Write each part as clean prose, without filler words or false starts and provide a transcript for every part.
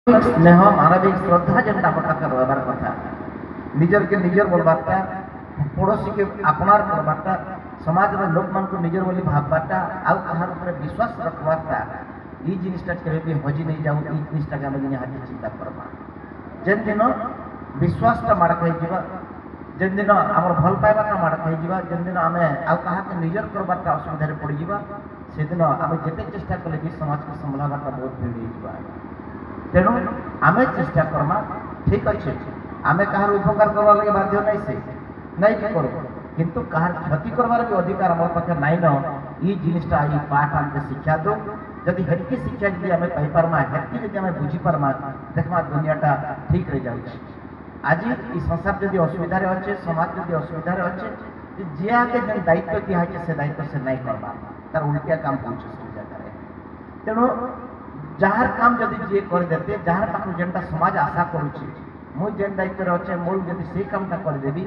स्नेह मानविक श्रद्धा जेनटा आम पाखे रहार कथा निजर के निजर बोलबारटा पड़ोशी के अपनार करबारटा समाज लोक मान को निजर बोली भाबबारटा आउ कहार ऊपर विश्वास रखबारटा ये जिनिसटा केबे भी हजी नहीं जाऊ ये जिनिसटा के आम निहाती चिंता करबा जेन दिन विश्वासटा माड़ खाई जीवा जेन दिन आमर भल पाइबाटा माड़ खाई जीवा जेन दिन आम आउ कहा के निजर करबारटा असुविधा पड़ जीवा से दिन आम जेते चेष्टा कले भी समाज को संभालबाटा बहुत भीड़ हो तेणु आम चेष्टा करमा ठीक अच्छे आम कहार उपकार करवा लगे बाध्य नहीं से नहीं भी करूँ किंतु कहार क्षति करवार भी अधिकार आम पाखे नाई न ये जिनिसटा ये पाठ आमके शिक्षा दो जदि हेल्की शिक्षा जी आम पाइपरमा हेल्की जी आम बुझीपरमा देखमा दुनियाटा ठीक रही जाए आज ये संसार जदि असुविधा अच्छे समाज जदि असुविधा अच्छे जी आगे जेन दायित्व दिखाई से दायित्व से नहीं करवा तार उल्टिया काम पहुँचे सब जगह तेणु जार काम जदि जी करदे जार पाखु जेनटा समाज आशा करुच्ची मुझ जेन दायित्व अच्छे मुझ जदि से कामटा करदेवी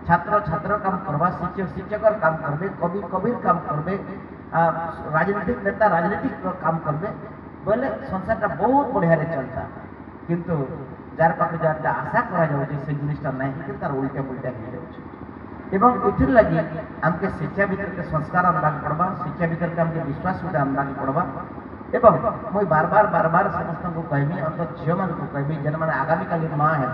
छात्र छात्र काम करवा शिक्षक शिक्षकर काम करबे कवि कविर काम करबे राजनीतिक नेता राजनीतिक काम करबे बोले संसारटा बहुत बढ़िया चलता किंतु जार पाखे जहाँ आशा करा से जिनिसटा नहीं तार उल्टा पुल्टा हो जाए एवं इथिर लगी आमके शिक्षा भीतर के संस्कार आनबाक पड़वा शिक्षा भीतर के आमके विश्वास गुटे आनबाक पड़वा एवं मुझे बार बार समस्त को कहमी अर्थात झील मान को कहमी जेन मैंने आगामी काली माँ है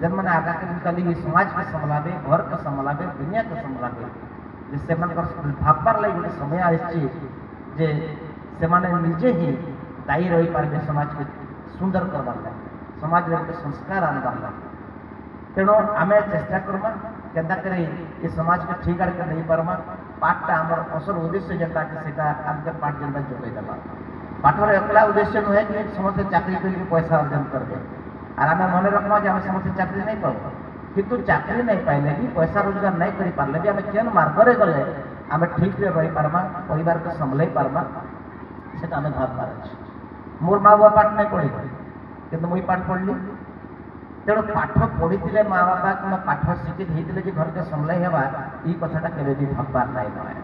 जेन मैंने आगामी काली समाज के संभलावे घर के संभलावे दुनिया के संभलावे से भावबार लगे गोटे समय आसी जे से निजे ही दायी रही पारे समाज के सुंदर करवार लगे समाज में गोटे संस्कार आनबार लगे तेणु आम चेष्टा करमा केन्ता करे ये समाज के ठीक आड़े नहीं पारमा पाठटा आमर असल उद्देश्य जेनटा कि आमके पाठ जेनटा जोगेदेवा पाठर एकला उद्देश्य नुहे कि समस्त चाकरी करके पैसा अर्जन करबे और आम मन रखमा जे आम समस्त चाकरी नहीं पाऊ किंतु चाकरी नहीं पाइले भी पैसा रोजगार नहीं कर पारे भी आम केन मार्गरे गले आम ठीक रही पारमा परिवार को संभल पारमा से आम भावबार अच्छे मोर माँ बाप पाठ नहीं पढ़ी कि मुई पाठ पढ़ली तेणु पाठ पढ़ी माँ बापा कि पाठ शिक्षित होते घर के संभल हेबा ये कथाटा केबे भी भावबार नहीं नए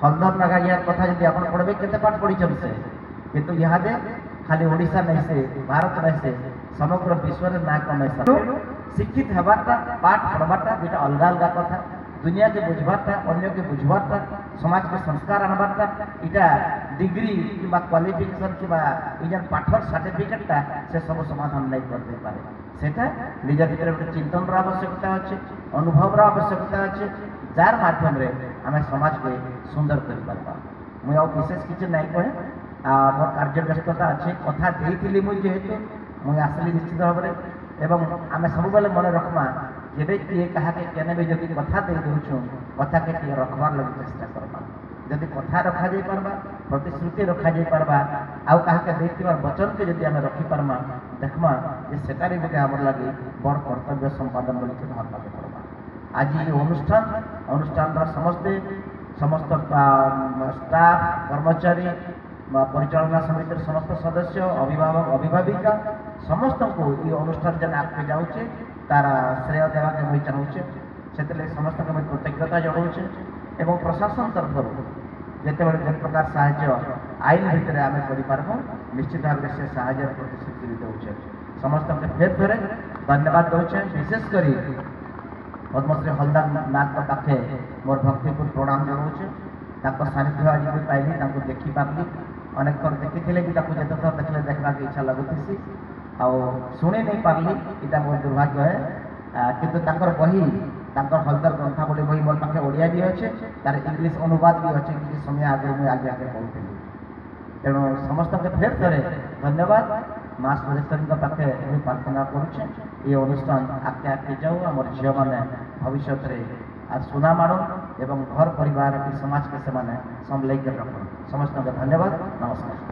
हलधर नागा यार कथा जब आप पढ़े के पाठ पढ़ी से किंतु इहादे खाली ओडिशा नहीं से भारत नहीं से समग्र विश्व में ना कमाई शिक्षित हेबारटा पाठ पढ़बारटा दुटा अलग अलग कथा दुनिया के बुझबारटा अन्य के बुझबारटा समाज के संस्कार आनबारटा इटा डिग्री कि क्वालिफिकेशन कि इजन पाठर सर्टिफिकेटटा से सब समाधान नहीं करते पारे सेटा निज भीतर गोटे चिंतन आवश्यकता अच्छे अनुभव आवश्यकता अच्छे जार माध्यम रे आम समाज को सुंदर कर पारबा मुझे आ विशेष किसी नहीं कहे मोर कार्य व्यस्तता अच्छे कथा देती मुझे जेहेतु मुझे आसली निश्चित भाव में एवं आम सब बेले मन रखमा जेबे किए कहा के केने भी जदि कथा दे दूँ कथा के किए रखबार लगे चेष्टा करबा जदि कथा रखा जाई पारबा प्रतिश्रुति रखा जाई पारबा आउ कहा के देथिबार वचन के जदि आम रखी पारमा देखमा जे सेटा रे गोटे हमर लगे बड़ कर्तव्य संपादन बोली के भाबबाके पड़बा आज ये अनुष्ठान समस्त स्टाफ कर्मचारी परिचालना समिति समस्त सदस्य अभिभावक अभिभाविका समस्त को ये अनुष्ठान जेन आगे जाऊे तार श्रेय देवा के मुझे चाहूचे से समस्त को कृतज्ञता जनाऊे एवं प्रशासन तरफ जिते जे प्रकार साहाय्य आईन भितर आम करपारबू निश्चित भाव से साहाय्य प्रतिश्रुति दूचे समस्त फेर थोड़े धन्यवाद दूचे विशेषकर पद्मश्री हलदार नाथ पाखे मोर भक्तिपूर्ण प्रणाम जनाऊे सानिध्य आज भी पाइली देखी पार्ली अनेक थर देखी भी जिते थर देखले देखा इच्छा लगुसी शुणी नहीं पार्ली यहाँ मोर दुर्भाग्य है किंतु बही हलदार ग्रंथावली बही मोर पाखे ओडिया भी अच्छे तार इंग्लीश अनुवाद भी अच्छे कि समय आगे मुझे आगे आगे पढ़ुली तेणु समस्त फेर थे धन्यवाद माँ सुरेश्वरी पाखे प्रार्थना करुचे ये अनुष्ठान आगे आगे जाऊ आम झील मैंने भविष्य में आज सुना माड़ एवं घर परिवार समाज के से संभल कर रख समस्त धन्यवाद नमस्कार।